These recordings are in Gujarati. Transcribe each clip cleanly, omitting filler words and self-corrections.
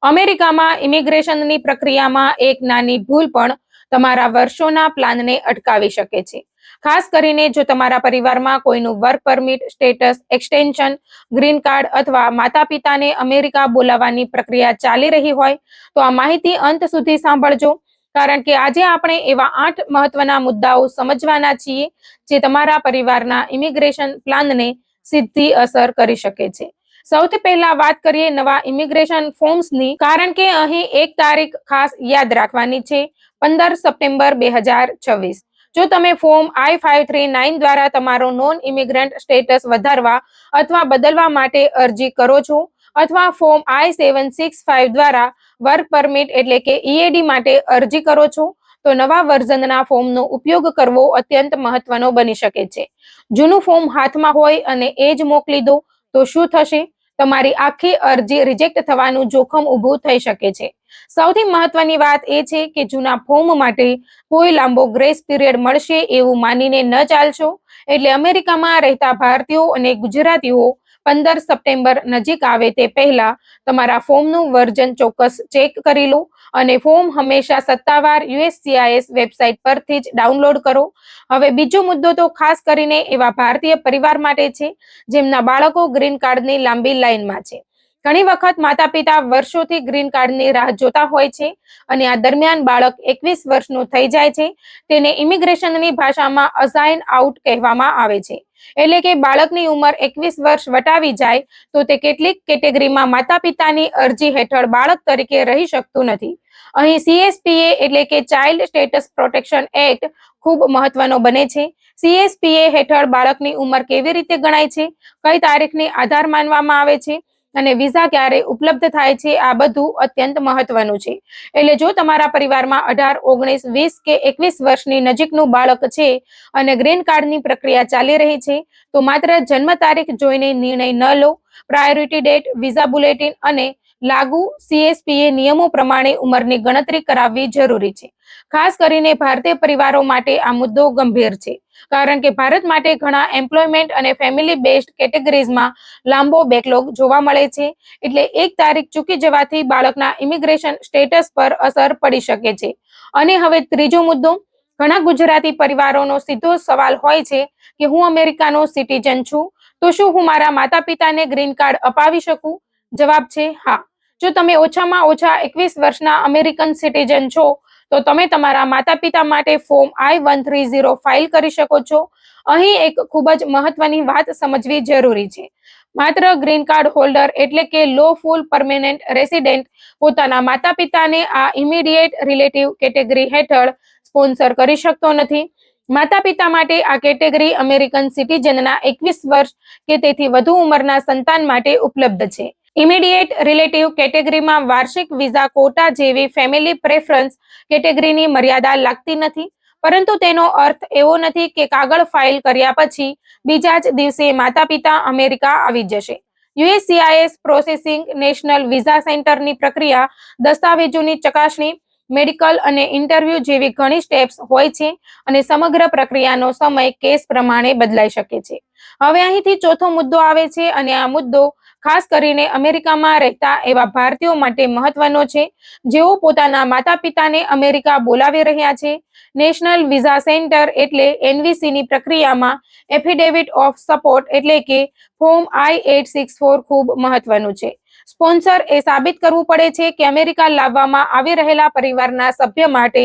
અમેરિકામાં ઇમિગ્રેશનની પ્રક્રિયામાં એક નાની ભૂલ પણ તમારા વર્ષોના પ્લાનને અટકાવી શકે છે. ખાસ કરીને જો તમારા પરિવારમાં કોઈનું work permit, status extension, green card અથવા માતા-પિતાને અમેરિકા બોલાવવાની પ્રક્રિયા ચાલી રહી હોય તો આ માહિતી અંત સુધી સાંભળજો. કારણ કે આજે આપણે એવા 8 મહત્વના મુદ્દાઓ સમજવાના છીએ જે તમારા પરિવારના ઇમિગ્રેશન પ્લાનને સીધી અસર કરી શકે છે. સૌથી પહેલા વાત કરીએ નવા ઇમિગ્રેશન ફોર્મ્સની, કારણ કે અહીં એક તારીખ ખાસ યાદ રાખવાની છે: 15 સપ્ટેમ્બર 2026. જો તમે ફોર્મ I-539 દ્વારા તમારો નોન ઇમિગ્રન્ટ સ્ટેટસ વધારવા અથવા બદલવા માટે અરજી કરો છો, અથવા ફોર્મ I-765 દ્વારા વર્ક પરમિટ એટલે કે EAD માટે અરજી કરો છો, તો નવા વર્ઝનના ફોર્મનો ઉપયોગ કરવો અત્યંત મહત્વનો બની શકે છે. જૂનું ફોર્મ હાથમાં હોય અને એ જ મોકલી દો તો શું થશે? તમારી આખી અરજી રિજેક્ટ થવાનું જોખમ ઊભું થઈ શકે છે. સૌથી મહત્વની વાત એ છે કે જૂના ફોર્મ માટે કોઈ લાંબો ગ્રેસ પીરિયડ મળશે એવું માનીને ન ચાલશો. એટલે અમેરિકામાં રહેતા ભારતીયો અને ગુજરાતીઓ 15 સપ્ટેમ્બર નજીક આવે તે પહેલા તમારા ફોર્મનું વર્ઝન ચોક્કસ ચેક કરી લો અને ફોર્મ હંમેશા સત્તાવાર USCIS વેબસાઇટ પરથી જ ડાઉનલોડ કરો. હવે બીજો મુદ્દો તો ખાસ કરીને એવા ભારતીય પરિવાર માટે છે જેમના બાળકો ગ્રીન કાર્ડની લાંબી લાઈનમાં છે. ઘણી વખત માતા-પિતા વર્ષોથી ગ્રીન કાર્ડની રાહ જોતા હોય છે અને આ દરમિયાન બાળક 21 વર્ષનું થઈ જાય છે. તેને ઇમિગ્રેશનની ભાષામાં અસાઇન આઉટ કહેવામાં આવે છે. એટલે કે બાળકની ઉંમર 21 વર્ષ વટાવી જાય તો તે કેટલીક કેટેગરીમાં માતા-પિતાની અરજી હેઠળ બાળક તરીકે રહી શકતું નથી. અહીં CSPA એટલે કે ચાઇલ્ડ સ્ટેટસ પ્રોટેક્શન એક્ટ ખૂબ મહત્વનો બને છે. CSPA હેઠળ બાળકની ઉંમર કેવી રીતે ગણાય છે, કઈ તારીખને આધાર માનવામાં આવે છે અને વિઝા ક્યારે ઉપલબ્ધ થાય છે, આ બધું અત્યંત મહત્વનું છે. એટલે જો તમારા પરિવારમાં 18, 19, 20 કે 21 વર્ષની નજીકનું બાળક છે અને ગ્રીન કાર્ડની પ્રક્રિયા ચાલી રહી છે તો માત્ર જન્મ તારીખ જોઈને નિર્ણય ન લો. પ્રાયોરિટી ડેટ, વિઝા બુલેટિન અને લાગુ CSPA નિયમો પ્રમાણે ઉંમરની ગણતરી કરાવવી જરૂરી છે. ખાસ કરીને ભારતીય પરિવારો માટે આ મુદ્દો ગંભીર છે, કારણ કે ભારત માટે ઘણા એમ્પ્લોયમેન્ટ અને ફેમિલી બેઝડ કેટેગરીઝમાં લાંબો બેકલોગ જોવા મળે છે. એટલે એક તારીખ ચૂકી જવાથી બાળકના ઇમિગ્રેશન સ્ટેટસ પર અસર પડી શકે છે. અને હવે ત્રીજો મુદ્દો, ઘણા ગુજરાતી પરિવારોનો સીધો સવાલ હોય છે કે હું અમેરિકાનો સિટીઝન છું, તો શું હું મારા માતા-પિતાને ગ્રીન કાર્ડ અપાવી શકું? જવાબ છે હા. જો તમે ઓછામાં ઓછા 21 વર્ષના અમેરિકન સિટીઝન છો તો તમે તમારા માતા-પિતા માટે ફોર્મ I-130 ફાઇલ કરી શકો છો. અહીં એક ખૂબ જ મહત્વની વાત સમજવી જરૂરી છે. માત્ર ગ્રીન કાર્ડ હોલ્ડર એટલે કે લોફુલ પરમેનન્ટ રેસિડેન્ટ પોતાના માતા-પિતાને આ ઇમિડિયેટ રિલેટિવ કેટેગરી હેઠળ સ્પોન્સર કરી શકતો નથી. માતા-પિતા માટે આ કેટેગરી અમેરિકન સિટીઝનના 21 વર્ષ કે તેથી વધુ ઉંમરના સંતાન માટે ઉપલબ્ધ છે. ઇમિડિયેટ રિલેટિવ કેટેગરીમાં વાર્ષિક વિઝા કોટા જેવી ફેમિલી પ્રેફરન્સ કેટેગરીની મર્યાદા લાગતી નથી, પરંતુ તેનો અર્થ એવો નથી કે કાગળ ફાઇલ કર્યા પછી બીજા જ દિવસે માતા-પિતા અમેરિકા આવી જશે. USCIS પ્રોસેસિંગ નેશનલ વિઝા સેન્ટરની પ્રક્રિયા, દસ્તાવેજોની ચકાસણી, મેડિકલ અને ઇન્ટરવ્યૂ જેવી ઘણી સ્ટેપ્સ હોય છે અને સમગ્ર પ્રક્રિયાનો સમય કેસ પ્રમાણે બદલાઈ શકે છે. હવે અહીંથી ચોથો મુદ્દો આવે છે અને આ મુદ્દો ખાસ કરીને અમેરિકામાં રહેતા એવા ભારતીયો માટે મહત્વનો છે જેઓ પોતાના માતા-પિતાને અમેરિકા બોલાવી રહ્યા છે. નેશનલ વિઝા સેન્ટર એટલે NVCની પ્રક્રિયામાં એફિડેવિટ ઓફ સપોર્ટ એટલે કે ફોર્મ I-864 ખૂબ મહત્વનું છે. સ્પોન્સર એ સાબિત કરવું પડે છે કે અમેરિકા લાવવામાં આવી રહેલા પરિવારના સભ્ય માટે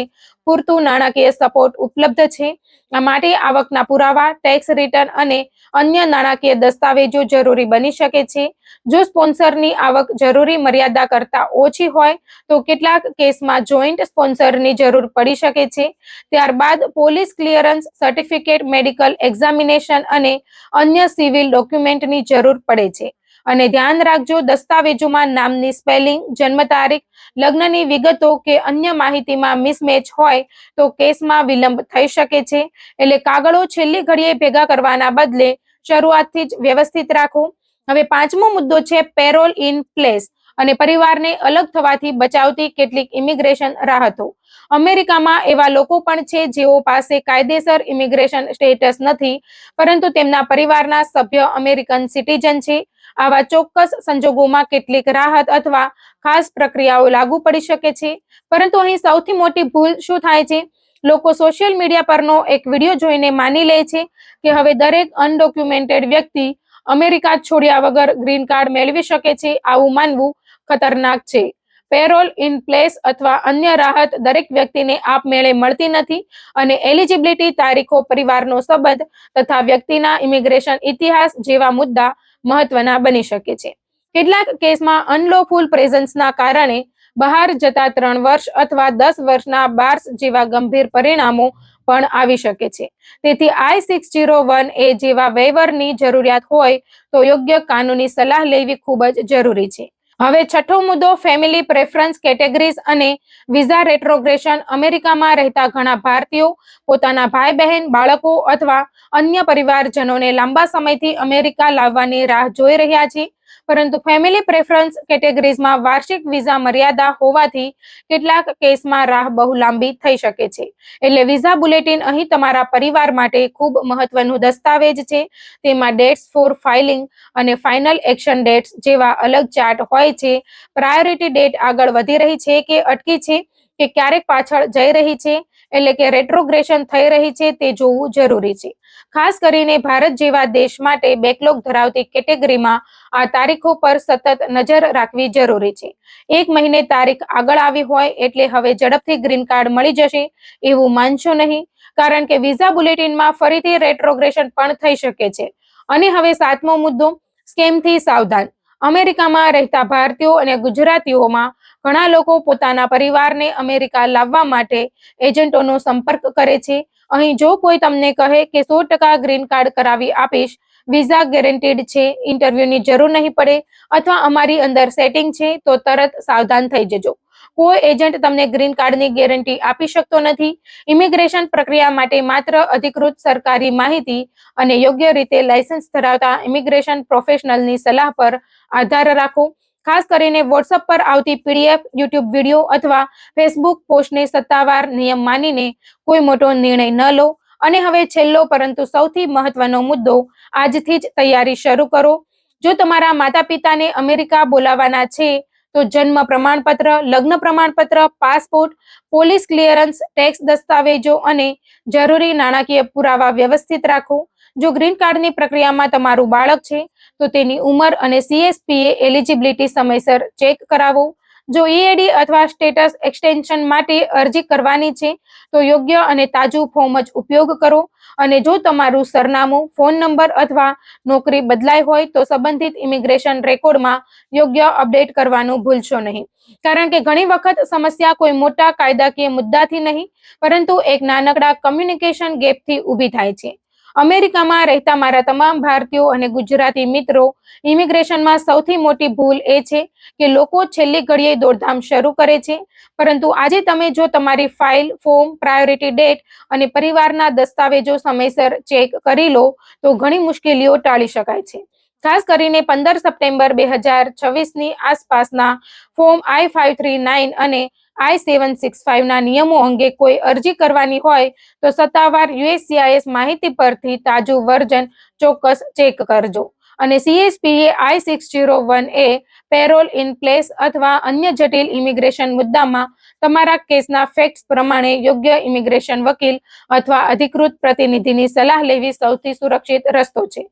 પૂરતું નાણાકીય સપોર્ટ ઉપલબ્ધ છે. આ માટે આવકના પુરાવા, ટેક્સ રિટર્ન અને અન્ય નાણાકીય દસ્તાવેજો જરૂરી બની શકે છે. જો સ્પોન્સરની આવક જરૂરી મર્યાદા કરતાં ઓછી હોય તો કેટલાક કેસમાં જોઈન્ટ સ્પોન્સરની જરૂર પડી શકે છે. ત્યારબાદ police clearance, certificate, medical examination અને અન્ય સિવિલ ડોક્યુમેન્ટની જરૂર પડે છે. અને ધ્યાન રાખજો, દસ્તાવેજોમાં નામની સ્પેલિંગ, જન્મ તારીખ, લગ્નની વિગતો કે અન્ય માહિતીમાં મિસમેચ હોય તો કેસમાં વિલંબ થઈ શકે છે. એટલે કાગળો છેલ્લી ઘડીએ ભેગા કરવાના બદલે શરૂઆતથી જ વ્યવસ્થિત રાખો. હવે પાંચમો મુદ્દો છે પેરોલ ઇન પ્લેસ અને પરિવારને અલગ થવાથી બચાવતી કેટલીક ઇમિગ્રેશન રાહતો. અમેરિકામાં એવા લોકો પણ છે જેઓ પાસે કાયદેસર ઇમિગ્રેશન સ્ટેટસ નથી, પરંતુ તેમના પરિવારના સભ્ય અમેરિકન સિટીઝન છે આવા ચોક્કસ સંજોગોમાં કેટલીક રાહત અથવા ખાસ પ્રક્રિયાઓ લાગુ પડી શકે છે. પરંતુ અહીં સૌથી મોટી ભૂલ શું થાય છે? લોકો સોશિયલ મીડિયા પરનો એક વિડીયો જોઈને માની લે છે કે હવે દરેક અનડોક્યુમેન્ટેડ વ્યક્તિ અમેરિકા છોડ્યા વગર ગ્રીન કાર્ડ મેળવી શકે છે. આવું માનવું ખતરનાક છે. પેરોલ ઇન પ્લેસ અથવા અન્ય રાહત દરેક વ્યક્તિને આપમેળે મળતી નથી અને એલિજિબિલિટી તારીખો, પરિવારનો સંબંધ તથા વ્યક્તિના ઇમિગ્રેશન ઇતિહાસ જેવા મુદ્દા મહત્વના બની શકે છે. કેટલાક કેસમાં અનલોફુલ પ્રેઝન્સના કારણે બહાર જતા 3 વર્ષ અથવા 10 વર્ષના બાર્સ જેવા ગંભીર પરિણામો પણ આવી શકે છે. તેથી I-601A જેવા વૈવરની જરૂરિયાત હોય તો યોગ્ય કાનૂની સલાહ લેવી ખૂબ જ જરૂરી છે. હવે છઠ્ઠો મુદ્દો, ફેમિલી પ્રેફરન્સ કેટેગરીઝ અને વિઝા રેટ્રોગ્રેશન. અમેરિકામાં રહેતા ઘણા ભારતીયો પોતાના ભાઈ બહેન, બાળકો અથવા અન્ય પરિવારજનોને લાંબા સમયથી અમેરિકા લાવવાની રાહ જોઈ રહ્યા છે. પરંતુ ફેમિલી પ્રેફરન્સ કેટેગરીઝમાં વાર્ષિક વિઝા મર્યાદા હોવાથી કેટલાક કેસમાં રાહ બહુ લાંબી થઈ શકે છે. એટલે વિઝા બુલેટિન અહીં તમારા પરિવાર માટે ખૂબ મહત્વનું દસ્તાવેજ છે. તેમાં ડેટ્સ ફોર ફાઇલિંગ અને ફાઇનલ એક્શન ડેટ્સ જેવા અલગ ચાર્ટ હોય છે. પ્રાયોરિટી ડેટ આગળ વધી રહી છે કે અટકી છે કે ક્યારેક પાછળ જઈ રહી છે, એટલે કે રેટ્રોગ્રેશન થઈ રહી છે, તે જોવું જરૂરી છે. ખાસ કરીને ભારત જેવા દેશ માટે બેકલોગ ધરાવતી કેટેગરીમાં આ તારીખો પર સતત નજર રાખવી જરૂરી છે. 1 મહિને તારીખ આગળ આવી હોય એટલે હવે ઝડપથી ગ્રીન કાર્ડ મળી જશે એવું માનશો નહીં, કારણ કે વિઝા બુલેટિનમાં ફરીથી રેટ્રોગ્રેશન પણ થઈ શકે છે. અને હવે 7મો મુદ્દો, સ્કેમથી સાવધાન. અમેરિકામાં રહેતા ભારતીયો અને ગુજરાતીઓમાં ઘણા લોકો પોતાના પરિવારને અમેરિકા લાવવા માટે એજન્ટોનો સંપર્ક કરે છે. અહીં જો કોઈ તમને કહે કે 100% ગ્રીન કાર્ડ કરાવી આપીશ, વિઝા ગેરંટીડ છે, ઇન્ટરવ્યુની જરૂર નહીં પડે અથવા અમારી અંદર સેટિંગ છે, તો તરત સાવધાન થઈ જજો. કોઈ એજન્ટ તમને ગ્રીન કાર્ડની ગેરંટી આપી શકતો નથી. ઇમિગ્રેશન પ્રક્રિયા માટે માત્ર અધિકૃત સરકારી માહિતી અને યોગ્ય રીતે લાયસન્સ ધરાવતા ઇમિગ્રેશન પ્રોફેશનલની સલાહ પર આધાર રાખો. ખાસ કરીને વોટ્સઅપ પર આવતી PDF, YouTube વિડીયો અથવા ફેસબુક પોસ્ટને સત્તાવાર નિયમ માનીને કોઈ મોટો નિર્ણય ન લો. અને હવે છેલ્લો પરંતુ સૌથી મહત્વનો મુદ્દો, આજથી જ તૈયારી શરૂ કરો. જો તમારા માતા પિતાને અમેરિકા બોલાવવાના છે તો જન્મ પ્રમાણપત્ર, લગ્ન પ્રમાણપત્ર, પાસપોર્ટ, પોલીસ ક્લિયરન્સ, ટેક્સ દસ્તાવેજો અને જરૂરી નાણાકીય પુરાવા વ્યવસ્થિત રાખો. જો ગ્રીન કાર્ડની પ્રક્રિયામાં તમારું બાળક છે તો તેની ઉંમર અને CSPA એલિજિબિલિટી સમયસર ચેક કરાવો. જો EAD અથવા સ્ટેટસ એક્સટેન્શન માટે અરજી કરવાની છે તો યોગ્ય અને તાજું ફોર્મ જ ઉપયોગ કરો. અને જો તમારું સરનામું, ફોન નંબર અથવા નોકરી બદલાઈ હોય તો સંબંધિત ઇમિગ્રેશન રેકોર્ડમાં યોગ્ય અપડેટ કરવાનું ભૂલશો નહીં. કારણ કે ઘણી વખત સમસ્યા કોઈ મોટા કાયદાકીય મુદ્દાથી નહીં, પરંતુ એક નાનકડા કમ્યુનિકેશન ગેપથી ઊભી થાય છે. અમેરિકામાં રહેતા મારા તમામ ભારતીયો અને ગુજરાતી મિત્રો, ઇમિગ્રેશનમાં સૌથી મોટી ભૂલ એ છે કે લોકો છેલ્લી ઘડીએ દોડધામ શરૂ કરે છે. પરંતુ આજે તમે જો તમારી ફાઇલ, ફોર્મ, પ્રાયોરિટી ડેટ અને પરિવારના દસ્તાવેજો સમયસર ચેક કરી લો તો ઘણી મુશ્કેલીઓ ટાળી શકાય છે. ખાસ કરીને 15 સપ્ટેમ્બર 2026ની આસપાસના ફોર્મ I-539 અને I-765ના નિયમો અંગે કોઈ અરજી કરવાની હોય તો સત્તાવાર USCIS માહિતી પરથી તાજું વર્ઝન ચોક્કસ ચેક કરજો. અને CSPA I-601A, parole in place અથવા અન્ય જટિલ ઇમિગ્રેશન મુદ્દામાં તમારા કેસના ફેક્ટ્સ પ્રમાણે યોગ્ય ઇમિગ્રેશન વકીલ અથવા અધિકૃત પ્રતિનિધિની સલાહ લેવી સૌથી સુરક્ષિત રસ્તો છે.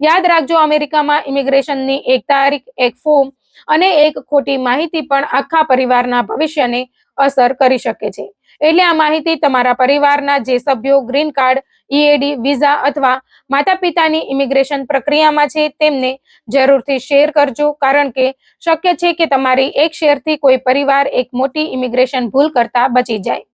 યાદ રાખજો, અમેરિકામાં ઇમિગ્રેશનની એક તારીખ, એક ફોર્મ અને એક ખોટી માહિતી પણ આખા પરિવારના ભવિષ્યને અસર કરી શકે છે. એટલે આ માહિતી તમારા પરિવારના જે સભ્યો ગ્રીન કાર્ડ, EAD, વિઝા અથવા માતા પિતાની ઇમિગ્રેશન પ્રક્રિયામાં છે તેમને જરૂરથી શેર કરજો, કારણ કે શક્ય છે કે તમારી એક શેરથી કોઈ પરિવાર એક મોટી ઇમિગ્રેશન ભૂલ કરતા બચી જાય.